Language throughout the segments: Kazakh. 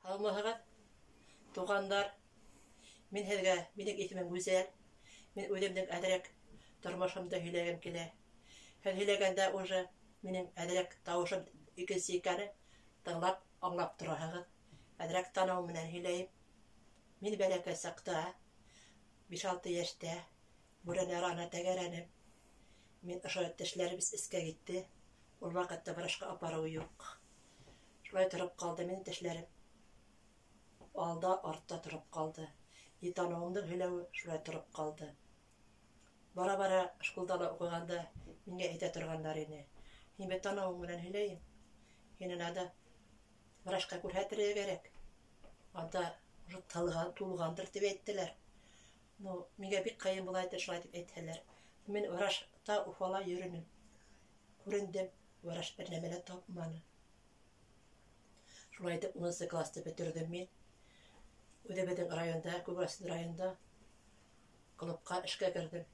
Алмаһыгыз, тугандар, мин һеҙгә, минең исемем Гүзәл. Мин үҙемдең әҙерәк тормошомдо һөйләгән килә. Һеҙ һөйләгәндә уже минең әҙерәк тауышым икенсе икәнен тыңлап, аңлап тораһығыҙ. Әҙерәк таныу менән һөйләйем. Мин бәләкәй саҡта, 5-6 йәштә, бүрәнә араны тәгәрәнем. Мин ошо тешләребез эскә китте. Ул ваҡытта врачҡа апарыу юҡ. Шулай тороп ҡалды минең тешләрем. Алда, артта тороп ҡалды. Таныуымдың һөйләүе шулай тороп ҡалды. Бара-бара школда ла уҡығанда миңә әйтә торғандар ине. Һин бит таныуың менән һөйләйһең. Һине надо врачҡа күрһәтергә кәрәк. Анда уже тулғандыр тип әйттеләр. Ну, миңә бик ҡыйын була иде шулай тип әйтһәләр. Мин врачта Уфала йөрөнөм. Күрендем, врач бер нәмә лә тапманы. Шулай итеп 10 класты бөтөрҙөм мин. Үҙебеҙҙең районда, Күгәрсен районда клубҡа эшкә керҙем.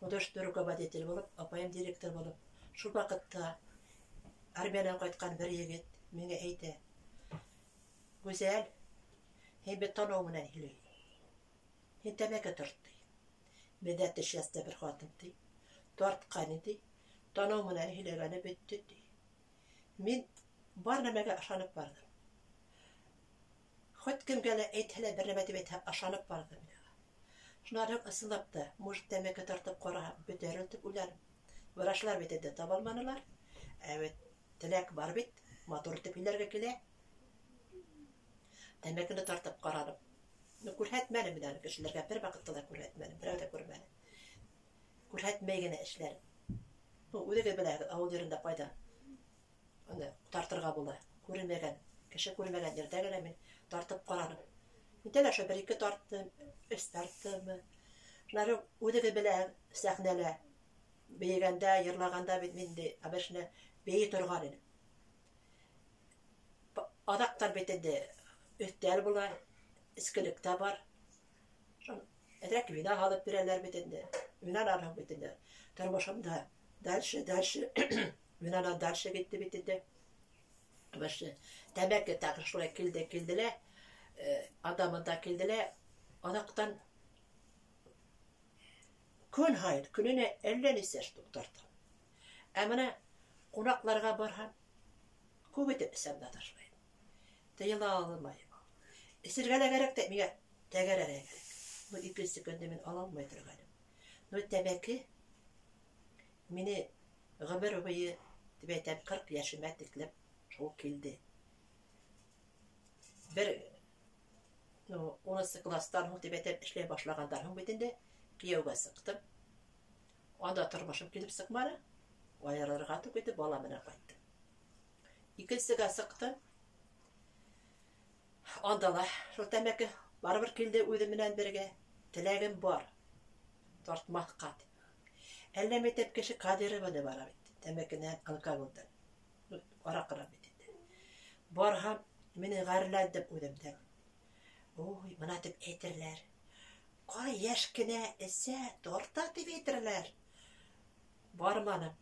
Художественный руководитель булып, апайым директор булып. Шул ваҡытта армиянан ҡайтҡан бер егет миңә әйтә: Гүзәл, һин бит таныу менән һөйләй. Һин тәмәке тарт, ти. Беҙҙә теш яста бер ҡатын, ти. Тартҡан, ти. Таныу менән һөйләгәне бөттө, ти. Мин бар нәмәгә ышанып барҙым. Хоть кемгә лә әйтһәләр, бер нәмә тип әйтһә, ышанып барҙым. Шунан һуң ысынлап та, может, тәмәке тартып ҡараһам, бөтәр тип уйланым. Врачлар бит инде таба алманылар. Бит теләк бар бит, матур итеп һөйләргә килә. Тәмәкене тартып ҡараным. Күрһәтмәнем мин аны кешеләргә, бер ваҡытта ла күрһәтмәнем, берәү ҙә күрмәне. Күрһәтмәй генә эшләрем. Үҙегеҙ беләһегеҙ, ауыл ерендә ҡайҙа тартырға була. Күрмәгән, кеше күрмәгән ерҙә генә мин тартып ҡараным. Мин дә шо 1-2 тарттым, 3 тарттым. Шунан үҙегеҙ беләһегеҙ, сәхнәлә бейегәндә, йырлағанда бит мин дә обычно бейей торған инем. Аҙаҡтан бит инде өҫтәл була, эскелек тә бар. Әҙерәк вина һалып бирәләр бит инде. Винанан һуң бит инде тормошомда дальше винанан дальше китте бит инде. Тәмәке тағы шулай килделә, адамында килделә, аҙаҡтан көн һайын, көнөнә әллә нисә штук тартам. Менә ҡунаҡларға барһам, күп итеп эсәм дә ташлайым. Тыйыла алмайым. Эсергә лә кәрәк тә, миңә тәгәрәргә кәрәк. Бу 2 көндө мин ала алмай торғайным. Но тәмәке мине ғүмер буйы, тип әйтәм, 40 йәшемә тиклем шул килде. Бер 10 кластан һуң тип әйтәм, эшләй башлағандан һуң бит инде кейәүгә сыҡтым. Анда тормошом килеп сыҡманы. Айырылырға тук итеп бала менән ҡайттым. Икенсегә сыҡтым. Анда ла шул тәмәке барыбер килде үҙе менән бергә. Теләгем бар. Тартмаҫҡа. Әллә мәктәп кеше Кадированы бара бит. Тәмәкенән, алкоголдан. Араҡынан бит инде. Барһам, мине ғәрләндем үҙемдән. Ой, бына тип әйтерләр. Ҡалай йәш кенә эсә, тарта тип әйтерләр. Барманым.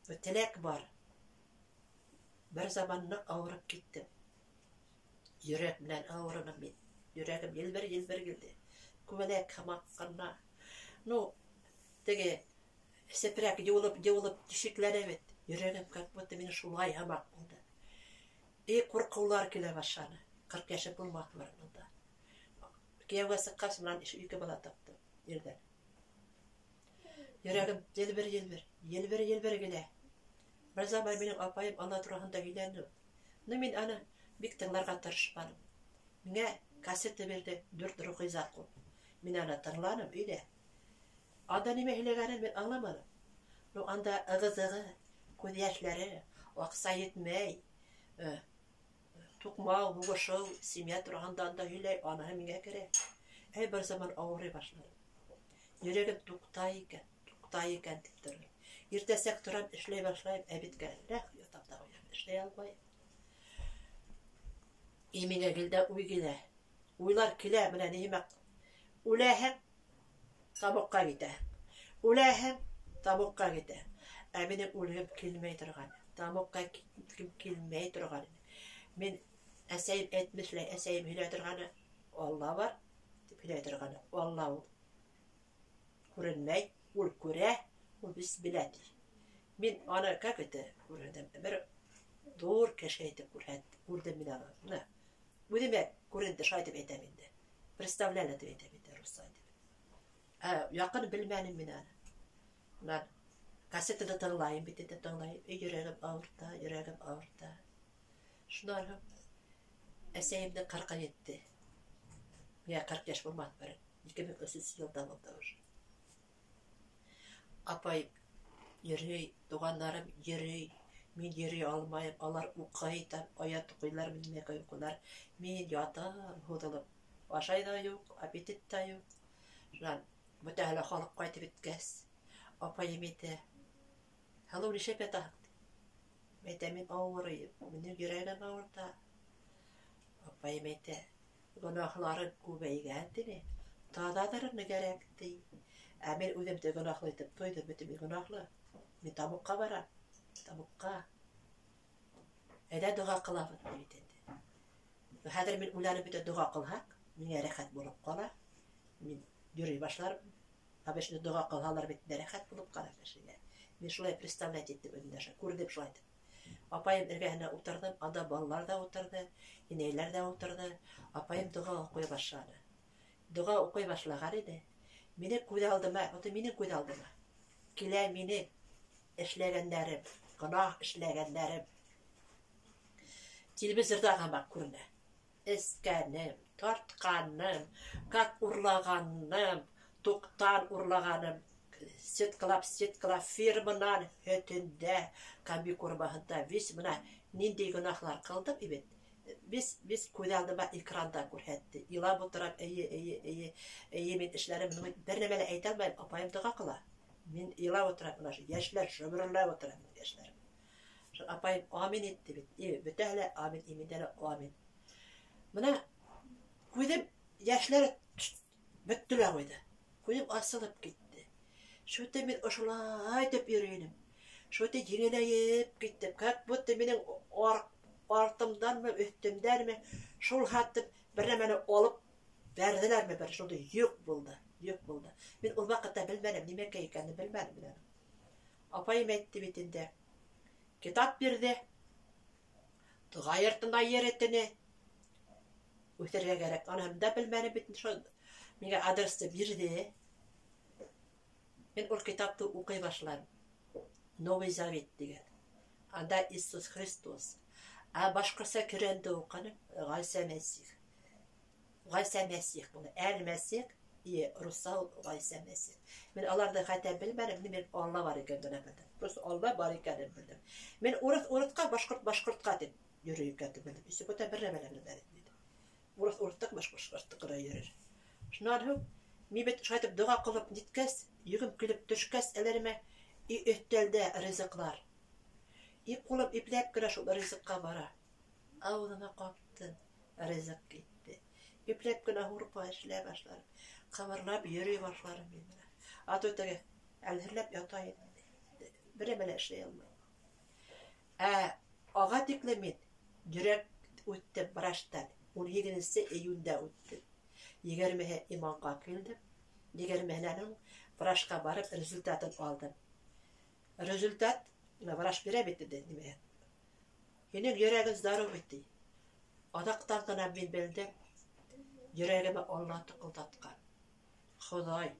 Теләк бар. Бер заман ныҡ ауырып киттем. Йөрәк менән ауырыным мин. Йөрәгем елбер килде. Күбәләк һамаҡ ҡына. Ну, теге сепрәк йыуылып тишекләнә бит. Йөрәгем как будто мине шулай һамаҡ булды. Ҡурҡыуҙар килә башланы. 40 йәшем булмаҫ барында. Кейәүгә сыҡҡас, менән 2 бала таптым ерҙән. Йөрәгем елбер килә. Бер заман минең апайым ана тураһында һөйләне. Мин аны бик тыңларға тырышманым. Миңә кассета бирҙе, 4 рухи закон. Мин аны тыңланым өйҙә. Анда нимә һөйләгәнен мин аңламаным. Анда ығы-зығы, күҙ йәшләре, аҡса етмәй, туҡмау, һуғышыу, семья тураһында анда һөйләй, анаһы миңә кәрәк. Бер заман ауырый башланым. Йөрәгем туҡтай икән тип торҙо. Иртәсәк торам, эшләй башлайым, бит кәрәк, ятам да уям, эшләй алмайым. Миңә килде уй килә. Уйлар килә менән нимә? Үләһең, табуҡҡа китәһең. Үләһең, табуҡҡа китәһең. Минең үлгем килмәй торған. Тамуҡҡа килмәй торған. Мин Әсәйім әйтмешләй, әсәйім һөйләтергәне Алла бар, дип һөйләтергәне. Алла ул күренмәй, ул күрә, ул без белә. Мин аны как это күрдем? Бер зур кеше итеп күрдем мин аны. Үземә күренде, шайтып әйтәм инде. Представляла дип әйтәм инде русча дип. Якын белмәнем мин аны. Мен кассетада тыңлайым, бит итеп тыңлайым. Йөрәгем авырта. Шуннан әсәйемдә 47. Миңа 40 яшь булмады бер. 2003 елда булды уже. Апай йөрөй, туганнарым йөрөй. Мин йөрөй алмайым. Алар укый, аят укыйлар, мине укыйлар. Мин ятам, һудылып. Ашай да юк, аппетит та юк. Шуннан бөтәһе халык кайтып беткәс, апайым әйтә: "Халык нишә ята?" Әйтәм, мин авырыйм, минем йөрәгем авырта. Апайым әйтә: "Гөнаһларың күбәйгән дине. Тададыр нигәрәк ди." Мен үзем дә гөнаһлы итеп тойдым, бөтен гөнаһлы. Мин табукка барам. Табукка. Әйдә дуга кылабыз дип әйтте. Хәзер мин уларны бөтен дуга кылһак, миңа рәхәт булып кала. Мин йөрий башларым. Абешне дуга кылһалар бит рәхәт булып кала кешегә. Мин шулай представлять иттем үземдә, күрдем шулай. Апайым эргәһенә утырдым, анда балалар да утырды, инәйләр дә утырды. Апайым дуга укый башлады. Дуга укый башлаган иде. Мине күз алдыма, мине күз алдыма. Килә мине эшләгәннәрем, гынах эшләгәннәрем. Телевизорда гына күренә. Эскәнем, тартканым, как урлаганым, туктан урлаганым, сеткалап фирманан хөтендә, камби корбаһында вис менә нинди гынахлар кылдым бит. Без күз алдыма экранда күрһәтте. Илап утырам, мин эшләремне бер нәмә лә әйтә алмыйм, апайым дуга кыла. Мин илап утырам, яшьләр шөберләп утырам яшьләр. Шул апайым амин итте бит. Бөтәһе амин, имендә амин. Менә күзем яшьләр бөттеләр куйды. Күзем асылып китте. Шуты мин ошулай дип йөрәйем. Шуты җиңеләеп китте. Как будто минем артымданмы, өстемдәнме, шул хәттеп бер нәмәне алып бәрделәрме, бер шундый юк булды. Мин ул вакытта белмәдем, нимәгә икәнне белмәдем. Апайым әйтте бит инде. Китап бирде. Дуга йортына йөрәтене. Үтәргә кирәк. Аны да белмәдем бит шул. Миңа адресты бирде. Мин ул китапты укый башладым. Новый Завет дигән. Анда Иисус Христос. Башкасы кирәнде уканы Гайса Мәсих. Гайса Мәсих була. Әл-Мәсих и Русал Гайса Мәсих. Мин аларда хәтта белмәдем, мин Алла бар икәнен белдем. Просто Алла бар икәнен белдем. Мин урыска, башкортка дип йөрий икәнен белдем. Исе бөтә бер нәмә белмәдем. Урыстык, башкортка йөрер. Шуннан мин бит шайтып дуга кылып ниткәс, йөгем килеп төшкәс, әләремә өстәлдә ризыклар. Кулым ипләп кенә шул ризыкка бара. Авызыма каптым, ризык китте. Ипләп кенә хурпа эшләп башларым. Кабарлап йөри башларым мин. Атөтәгә әлһерләп ята идем. Бер нәмә эшләй алмыйм. Ага тикле мин йөрәк үтте браштан. 17 июньдә үтте. 20 иманга килдем. 20-нән врачка барып результатын алдым. Результат врач бирә бит инде нимә. Һинең йөрәгең здоров бит. Адактан гына мин белдем. Йөрәгемә Алла тукылдаткан. Ходай,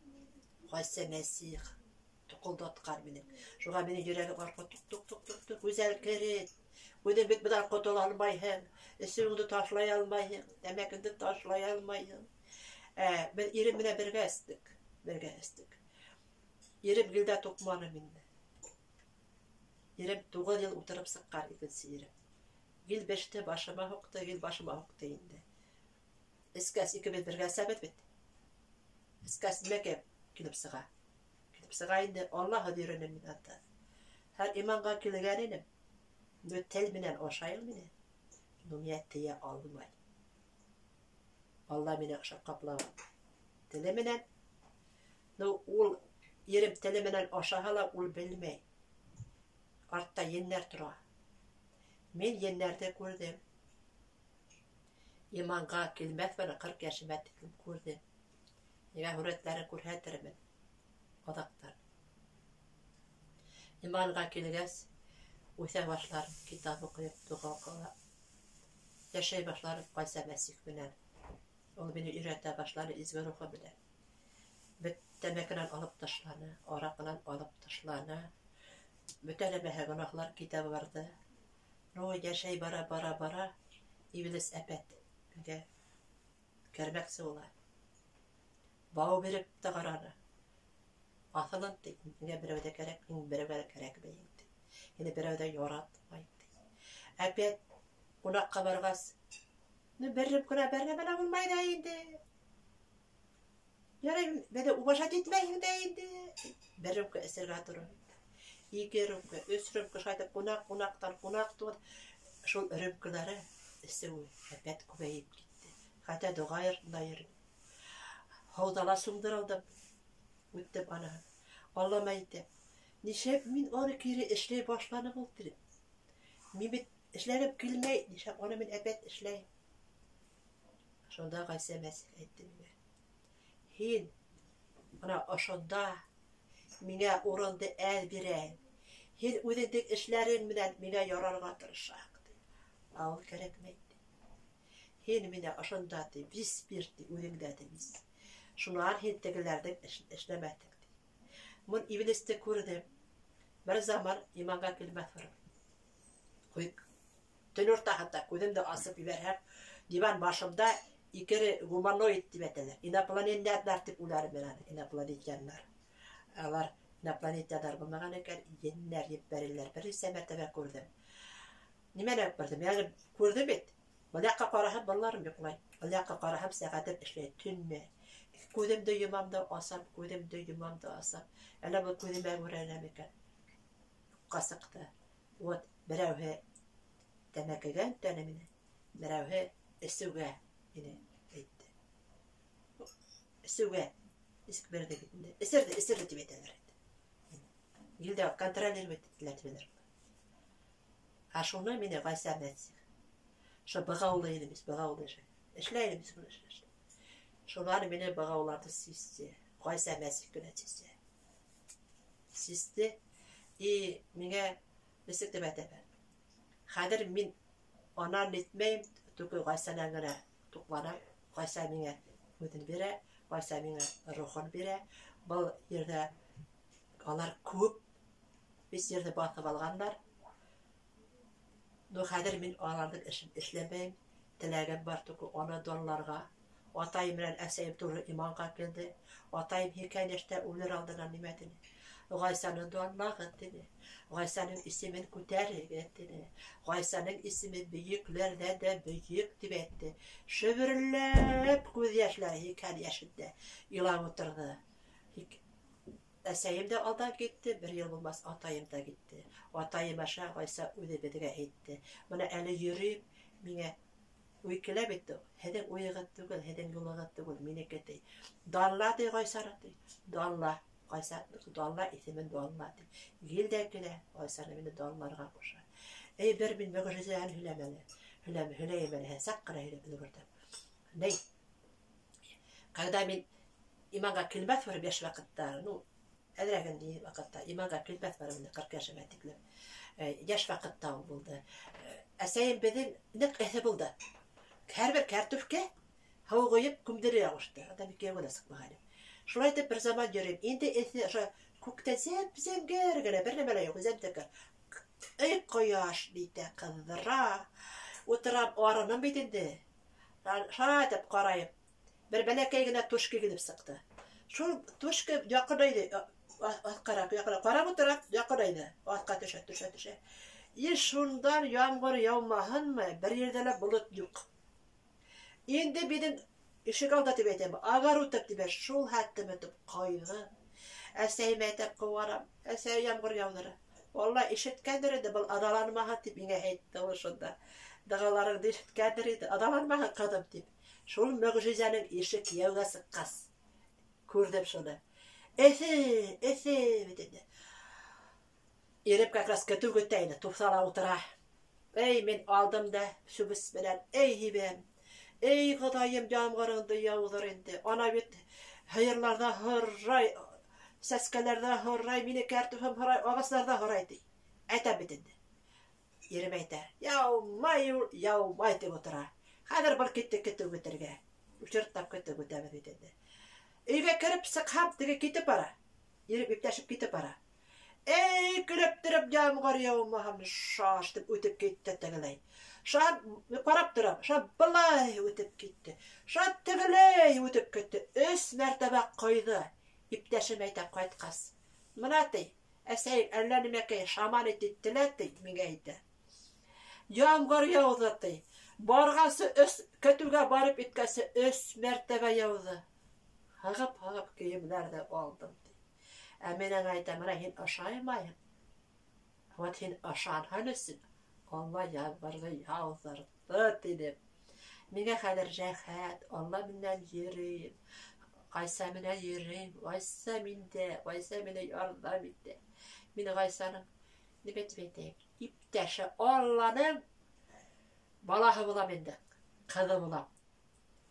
Гайса Мәсих тукылдаткан мине. Шуңа мине йөрәгем аркы тук үзәл керет. Үзе бит бидар котыла алмайһың. Эсеңне ташлай алмайһың. Тәмәкеңне ташлай алмайһың. Мен ирем менә бергә эстек. Ирем гилдә тукманы мине. Ирем 9 ел утырып сыккан икенче ирем. Гил 5тә башыма хукты, гил башыма хукты инде. Искәс 2001-гә сәбәт бит. Искәс мәкәп килеп сыга. Инде Аллаһ диренә мин ата. Һәр иманга килгән идем. Бу тел менән ашайым мине. Дөнья тия алмай. Алла мине каплаган. Теле менән. Ул ирем теле менән ашаһала, ул белмәй. Артта еннәр тора. Мин еннәрдә күрдем. imanğa kilmez bana 40 yaşıma tikim kurdu. Niye hürretleri kurhettirmen. Odaktan. İmanğa kilgez. Uysa başlarım kitap okuyup dua kıla. Yaşay başlarım kaysa mesih bilen. Onu beni üretmeye başlarım izgör oku bilen. Demekinen alıp taşlarını, orakından alıp taşlarını. Müteleme günahlar kitabı vardı. No yaşay bara. İblis epet. Çünkü kermekse ola. Bağ verip de kararı. Asılın değil. Yine bir evde gerek, yine bir evde gerek beyindi. Yine bir evde yoratmaydı. Epet kunak kabargaz. Ne berrip kuna berre bana olmaydı indi. Yani beni ubaşa gitmeyin deyindi. Berrip ku esirga durun. İgerim ku, ösürüm ku şayda kunaktan. Şol örümküleri isteği epet kubeyip gitti. Hatta doğayırında yerim. Havdala sundırıldım. Üttüm ana. Ağlamaydı. Nişe min onu kiri işley başlanı buldu. Mimit işlerim gülmey. Nişe onu min epet işleyim. Şonda gayse mesih ettim. Hin. Ana aşında. Mine oranda el bireyim. Hin ödedik işlerin bilen mine yararına tırışaktı. Ağıl gerekmeydi. Hin mine aşında biz birdi ödüngdedi biz. Şunlar hittegilerden işlemedik. Mun ibliste kurdum. Bir zaman imanğa kilmet var. Kuyuk. Tönürta hatta koydum da asıp biberhep. Divan başımda ikeri humanoid dibeteler. İnaplanetler tip ular bilen. İnaplanetler. Alar İnaplanetler bulmagan eker yenler yepberiler. Bir semertebe kurdum. Nimene kurdum? Yani kurdum et. Malaka qarahab ballarım yoklay. Malaka qarahab sağatıp işley tünme. Koydum da yumamda asap. Ana bu koydum ben öğrenemeken. Kasıktı. Ot berevhe demek egen dönemine. Berevhe esuge yine etti. Esuge isk berde gitdi. Esirdi tibeteler. Gilde kontroller bettiler. Ha şunu mine gaysamet. Şu bağawlayını biz bağawlayacak. İşleyelim biz bunu işte. Şunlar mine bağawlarda sisti. Gaysamet günetisi. Sisti mine bisik tibete. Hadir min anan etmeyim tuku gaysanangana tuklana gaysamine ödün bire, gaysamine ruhun bire. Bu yerde alar köp. Biz yerde basıp alganlar. No hadir min alandık işlemeyim. Dilegem var tuku ona donlarga. Atayım bilen eseyim turu imanğa geldi. Atayım hikayeşte ular aldıran nimetini. Gaysanın donlağı ettini. Gaysanın ismin kuterlik ettini. Gaysanın ismi büyüklerden de büyük dibetti. Şöbürlep göz yaşları hikayeşinde ilan oturdu. Eseyim de alda gitti, bir yıl olmaz atayım da gitti. Atayım aşağı gaysa ödebedige etti. Bana eli yürüyüp, mine uykile bitti. Heden uyugat tügül, heden yolugat tügül, mine gitti. Dalla de gaysaradı. Dalla, gaysaradı. Dalla isimin dalla de. Gildekile, gaysarı mine dallarga koşa. Bir bin mögürizeyen hülemeli. Hüleyemeli, sakkara hülemeli burada. Ney? Kada min imanğa kilmet var 5 vakitta. Edregen diye vakitta. İmanğa kilmet var 40 yaşıma tiklim. Yaş vakitta buldu. Eseyim bedin nek ese buldu. Her bir kartufke hava koyup kumdiri yağıştı. Adam ikiye kola sıkma halim. Şurayı da bir zaman göreyim. İndi ese kukta zenger gene bir nemele yok. Zemtekar. Ey koyaş diyte kızdıra. Oturam oranın bitindi. Şahat karayıp. Bir belekeye gene tuşki gidip sıktı. Şu tuşki yakınaydı. Kara bu taraf yakınaydı. Atka düşe. Şundan yağmur yağmahın mı? Bir yerde bulut yok. Şimdi benim ışık aldı tibetemi. Agar utıp tiber. Şul hattım etip kaygı. Eseyim etip kovaram. Eseyim yağmur yağdırı. Vallahi işitkendir de bu adalanmaha tip yine etti o şunda. Dağların da işitkendir de adalanmaha kadın tip. Şol mögüzenin işik yağgası kas. Kurdum şunu. Ese dedi. Erip kakras kötü göteyni. Tufsala otura. Ey men aldım da şu bismillah. Ey hibem. Ey Kudayım yağmurunda yağılır indi. Ana bit hayırlarda hırray, seskelerde hırray, mini kertufum hırray, ağızlarda hırray dey. Ayta bitindi. Yerim aytar. Yağmay deyip otura. Hadir bir gitti götürge. Uçurttap gitti götürge bitindi. Үйге кіріп сықап деге кетіп бара. Еріп ептәшіп кетіп бара. Ей, күліп тұрып жамғар яумағамды шаштып өтіп кетті тігілей. Шан қарап тұрып, шан бұлай өтіп кетті. Шан тігілей өтіп кетті. Үс мәртебе қойды. Ептәшім айтап қайтқас. Мұна дей, әсәйік әлләнімәкей шаман еттілі дей, менге айты. Yağmur yağdı dey. Barğası kötüge barıp itkesi üs mərtebe yağdı. Hağıp kiyimlerde aldım. Eminen aytamına hin aşağımayım. Ama hin aşağın hanısin. Allah yağmurda yağdırdı dedim. Mine kadar cehat, Allah mindən yerim. Qaysa mine yerim, qaysa mine yardım etti. Mine qaysanın, ne betmeyeyim, ipteşi Allah'ın balahı bulam indik, kızı bulam.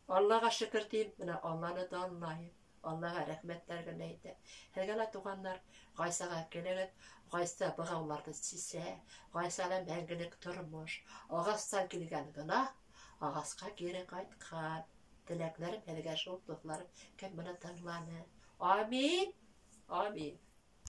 Allah'a şükür diyeyim, Allah'ını da anlayayım. Allah'a rahmetler güneydi. Hergele tuğanlar, Qaysağa gelin, Qaysa bağavlarda sise, Qaysa'la məngilik turmuş, ağastan gelgen gına, ağasqa geri qaytqan. Dileklerim, hergele şoltuklarım, kim bana tanılanı. Amin. Amin.